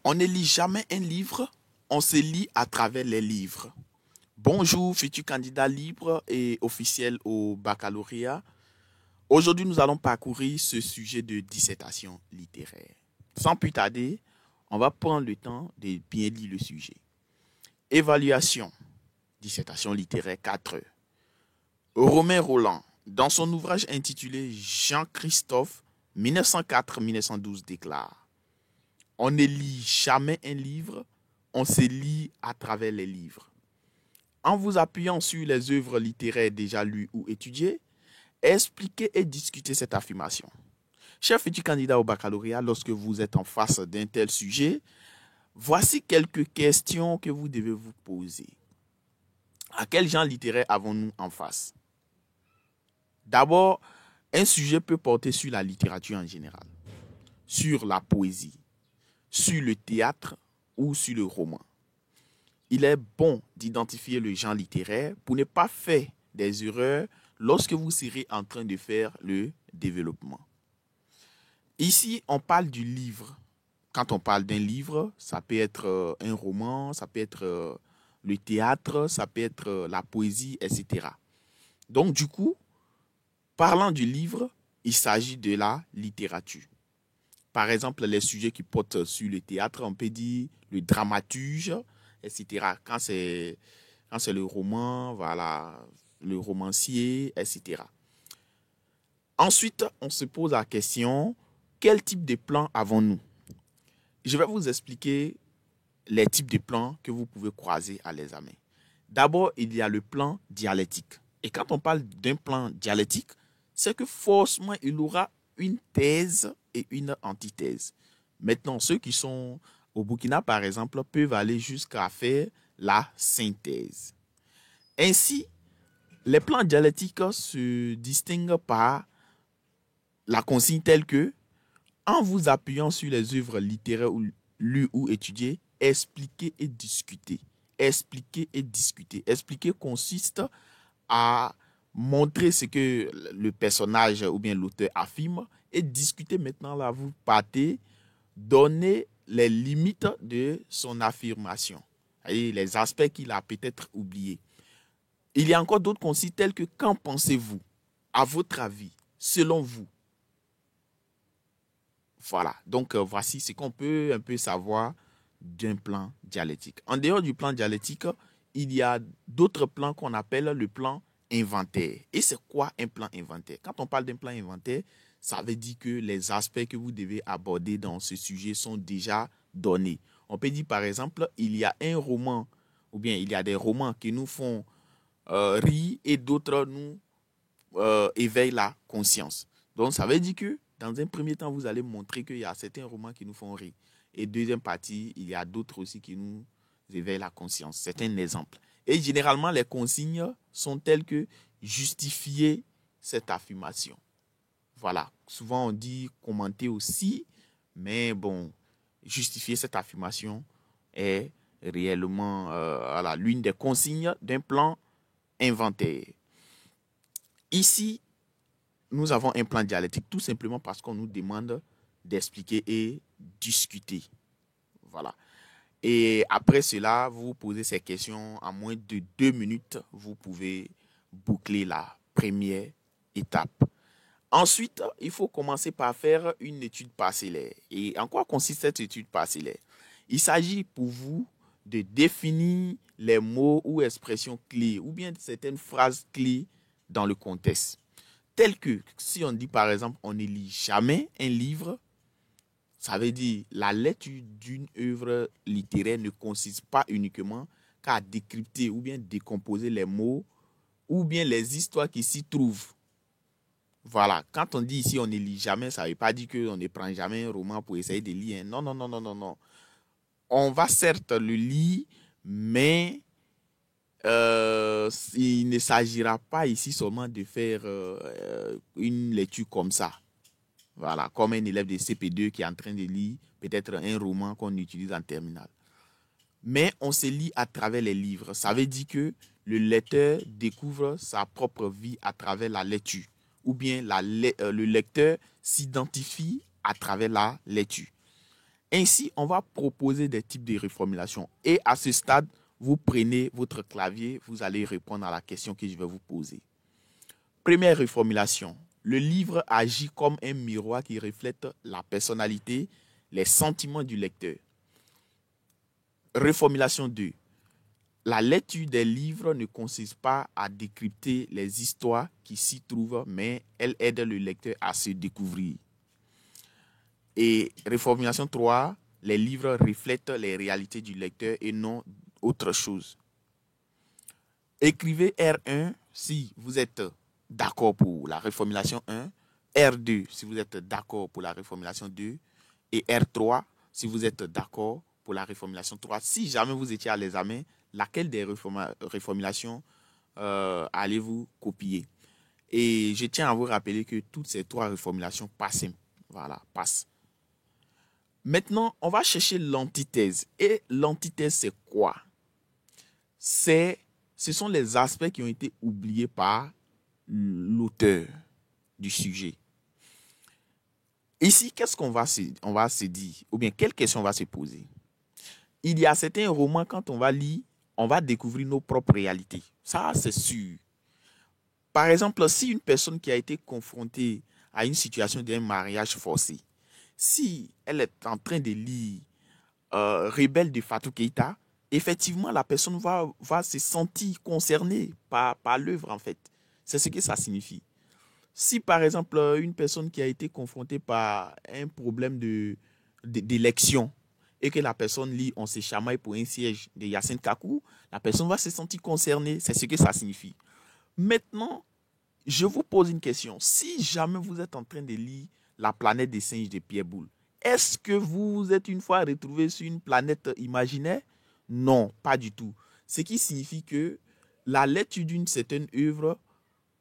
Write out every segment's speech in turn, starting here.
On ne lit jamais un livre, on se lit à travers les livres. Bonjour, futur candidat libre et officiel au baccalauréat. Aujourd'hui, nous allons parcourir ce sujet de dissertation littéraire. Sans plus tarder, on va prendre le temps de bien lire le sujet. Évaluation, dissertation littéraire 4 heures. Romain Roland, dans son ouvrage intitulé Jean-Christophe 1904-1912 déclare: on ne lit jamais un livre, on se lit à travers les livres. En vous appuyant sur les œuvres littéraires déjà lues ou étudiées, expliquez et discutez cette affirmation. Cher futur candidat au baccalauréat, lorsque vous êtes en face d'un tel sujet, voici quelques questions que vous devez vous poser. À quel genre littéraire avons-nous en face? D'abord, un sujet peut porter sur la littérature en général, sur la poésie, sur le théâtre ou sur le roman. Il est bon d'identifier le genre littéraire pour ne pas faire des erreurs lorsque vous serez en train de faire le développement. Ici, on parle du livre. Quand on parle d'un livre, ça peut être un roman, ça peut être le théâtre, ça peut être la poésie, etc. Donc, du coup, parlant du livre, il s'agit de la littérature. Par exemple, les sujets qui portent sur le théâtre, on peut dire le dramaturge, etc. Quand c'est le roman, voilà, le romancier, etc. Ensuite, on se pose la question, quel type de plan avons-nous? Je vais vous expliquer les types de plans que vous pouvez croiser à l'examen. D'abord, il y a le plan dialectique. Et quand on parle d'un plan dialectique, c'est que forcément, il y aura une thèse et une antithèse. Maintenant, ceux qui sont au Burkina, par exemple, peuvent aller jusqu'à faire la synthèse. Ainsi, les plans dialectiques se distinguent par la consigne telle que, en vous appuyant sur les œuvres littéraires lues ou étudiées, expliquer et discuter. Expliquer et discuter. Expliquer consiste à montrer ce que le personnage ou bien l'auteur affirme et discuter maintenant là, vous partez, donner les limites de son affirmation et les aspects qu'il a peut-être oubliés. Il y a encore d'autres consignes telles que qu'en pensez-vous, à votre avis, selon vous. Voilà, donc voici ce qu'on peut un peu savoir d'un plan dialectique. En dehors du plan dialectique, il y a d'autres plans qu'on appelle le plan inventaire. Et c'est quoi un plan inventaire? Quand on parle d'un plan inventaire, ça veut dire que les aspects que vous devez aborder dans ce sujet sont déjà donnés. On peut dire par exemple, il y a un roman, ou bien il y a des romans qui nous font rire et d'autres nous éveillent la conscience. Donc ça veut dire que dans un premier temps, vous allez montrer qu'il y a certains romans qui nous font rire. Et deuxième partie, il y a d'autres aussi qui nous éveillent la conscience. C'est un exemple. Et généralement, les consignes sont telles que justifier cette affirmation. Voilà. Souvent, on dit commenter aussi, mais bon, justifier cette affirmation est réellement voilà, l'une des consignes d'un plan inventaire. Ici, nous avons un plan dialectique tout simplement parce qu'on nous demande d'expliquer et discuter. Voilà. Et après cela, vous posez ces questions en moins de 2 minutes, vous pouvez boucler la première étape. Ensuite, il faut commencer par faire une étude parcellaire. Et en quoi consiste cette étude parcellaire? Il s'agit pour vous de définir les mots ou expressions clés ou bien certaines phrases clés dans le contexte. Tel que, si on dit par exemple, on ne lit jamais un livre, ça veut dire la lecture d'une œuvre littéraire ne consiste pas uniquement qu'à décrypter ou bien décomposer les mots ou bien les histoires qui s'y trouvent. Voilà, quand on dit ici on ne lit jamais, ça ne veut pas dire qu'on ne prend jamais un roman pour essayer de lire. Non, non, non, non, non, non. On va certes le lire, mais il ne s'agira pas ici seulement de faire une lecture comme ça. Voilà, comme un élève de CP2 qui est en train de lire peut-être un roman qu'on utilise en terminale. Mais on se lit à travers les livres. Ça veut dire que le lecteur découvre sa propre vie à travers la lecture. Ou bien le lecteur s'identifie à travers la lecture. Ainsi, on va proposer des types de reformulation. Et à ce stade, vous prenez votre clavier, vous allez répondre à la question que je vais vous poser. Première reformulation. Le livre agit comme un miroir qui reflète la personnalité, les sentiments du lecteur. Reformulation 2. La lecture des livres ne consiste pas à décrypter les histoires qui s'y trouvent, mais elle aide le lecteur à se découvrir. Et reformulation 3, les livres reflètent les réalités du lecteur et non autre chose. Écrivez R1 si vous êtes d'accord pour la reformulation 1, R2 si vous êtes d'accord pour la reformulation 2 et R3 si vous êtes d'accord pour la reformulation 3. Si jamais vous étiez à l'examen, laquelle des reformulations allez-vous copier? Et je tiens à vous rappeler que toutes ces 3 reformulations passent. Voilà, passent. Maintenant, on va chercher l'antithèse. Et l'antithèse, c'est quoi? Ce sont les aspects qui ont été oubliés par l'auteur du sujet. Ici, qu'est-ce qu'on va se dire? Ou bien, quelle question on va se poser? Il y a certains romans, quand on va lire, on va découvrir nos propres réalités. Ça, c'est sûr. Par exemple, si une personne qui a été confrontée à une situation d'un mariage forcé, si elle est en train de lire Rebelle de Fatou Keïta, effectivement, la personne va se sentir concernée par l'œuvre, en fait. C'est ce que ça signifie. Si, par exemple, une personne qui a été confrontée par un problème d'élection et que la personne lit On se chamaille pour un siège de Yacine Kakou, la personne va se sentir concernée. C'est ce que ça signifie. Maintenant, je vous pose une question. Si jamais vous êtes en train de lire La planète des singes de Pierre Boulle, est-ce que vous vous êtes une fois retrouvé sur une planète imaginaire? Non, pas du tout. Ce qui signifie que la lecture d'une certaine œuvre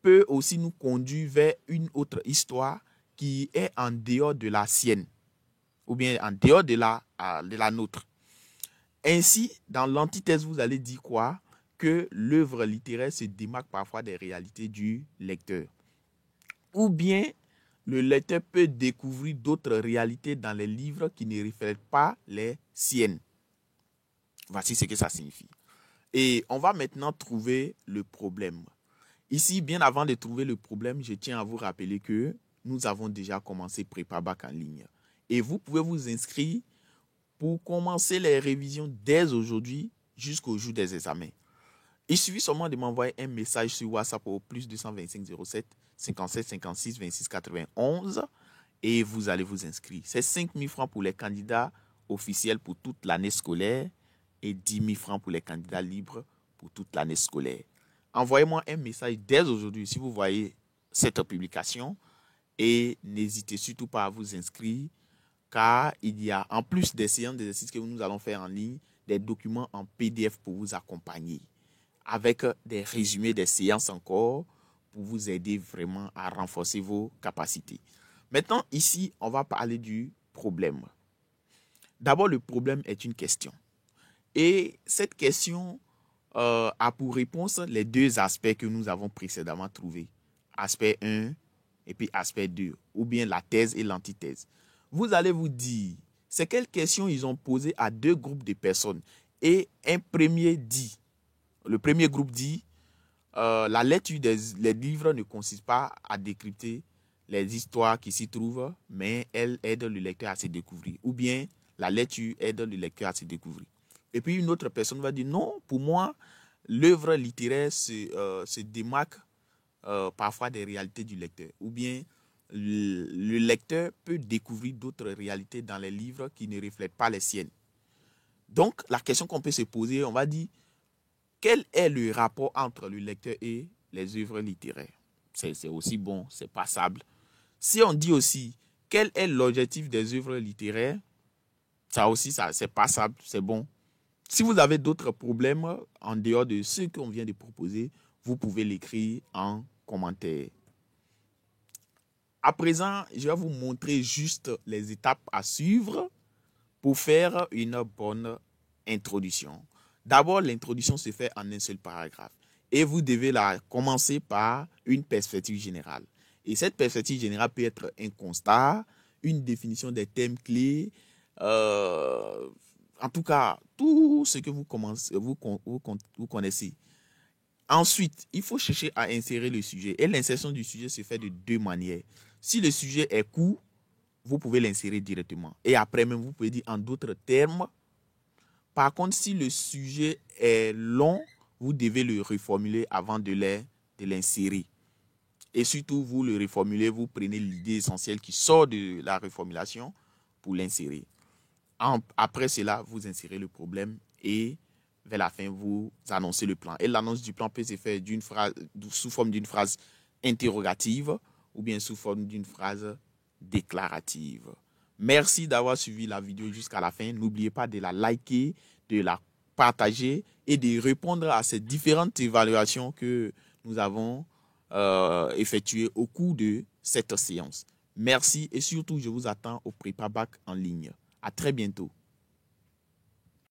peut aussi nous conduire vers une autre histoire qui est en dehors de la sienne, ou bien en dehors de la nôtre. Ainsi, dans l'antithèse, vous allez dire quoi? Que l'œuvre littéraire se démarque parfois des réalités du lecteur. Ou bien, le lecteur peut découvrir d'autres réalités dans les livres qui ne reflètent pas les siennes. Voici ce que ça signifie. Et on va maintenant trouver le problème. Ici, bien avant de trouver le problème, je tiens à vous rappeler que nous avons déjà commencé Prépa Bac en ligne. Et vous pouvez vous inscrire pour commencer les révisions dès aujourd'hui jusqu'au jour des examens. Il suffit seulement de m'envoyer un message sur WhatsApp au plus 225 07 57 56 26 91 et vous allez vous inscrire. C'est 5 000 francs pour les candidats officiels pour toute l'année scolaire et 10 000 francs pour les candidats libres pour toute l'année scolaire. Envoyez-moi un message dès aujourd'hui si vous voyez cette publication et n'hésitez surtout pas à vous inscrire car il y a, en plus des séances d'exercices que nous allons faire en ligne, des documents en PDF pour vous accompagner avec des résumés des séances encore pour vous aider vraiment à renforcer vos capacités. Maintenant, ici, on va parler du problème. D'abord, le problème est une question. Et cette question a pour réponse les 2 aspects que nous avons précédemment trouvés. Aspect 1 et puis aspect 2, ou bien la thèse et l'antithèse. Vous allez vous dire, c'est quelles questions ils ont posées à 2 groupes de personnes. Et le premier groupe dit, la lecture des livres ne consiste pas à décrypter les histoires qui s'y trouvent, mais elle aide le lecteur à se découvrir. Ou bien, la lecture aide le lecteur à se découvrir. Et puis, une autre personne va dire, non, pour moi, l'œuvre littéraire se démarque parfois des réalités du lecteur. Ou bien, le lecteur peut découvrir d'autres réalités dans les livres qui ne reflètent pas les siennes. Donc, la question qu'on peut se poser, on va dire, quel est le rapport entre le lecteur et les œuvres littéraires? C'est aussi bon, c'est passable. Si on dit aussi, quel est l'objectif des œuvres littéraires? Ça aussi, c'est passable, c'est bon. Si vous avez d'autres problèmes en dehors de ceux qu'on vient de proposer, vous pouvez l'écrire en commentaire. À présent, je vais vous montrer juste les étapes à suivre pour faire une bonne introduction. D'abord, l'introduction se fait en un seul paragraphe. Et vous devez commencer par une perspective générale. Et cette perspective générale peut être un constat, une définition des thèmes clés, En tout cas, tout ce que vous connaissez. Ensuite, il faut chercher à insérer le sujet. Et l'insertion du sujet se fait de deux manières. Si le sujet est court, vous pouvez l'insérer directement. Et après même, vous pouvez dire en d'autres termes. Par contre, si le sujet est long, vous devez le reformuler avant de l'insérer. Et surtout, vous le reformulez, vous prenez l'idée essentielle qui sort de la reformulation pour l'insérer. Après cela, vous insérez le problème et vers la fin, vous annoncez le plan. Et l'annonce du plan peut se faire sous forme d'une phrase interrogative ou bien sous forme d'une phrase déclarative. Merci d'avoir suivi la vidéo jusqu'à la fin. N'oubliez pas de la liker, de la partager et de répondre à ces différentes évaluations que nous avons effectuées au cours de cette séance. Merci et surtout, je vous attends au Prépa Bac en ligne. À très bientôt.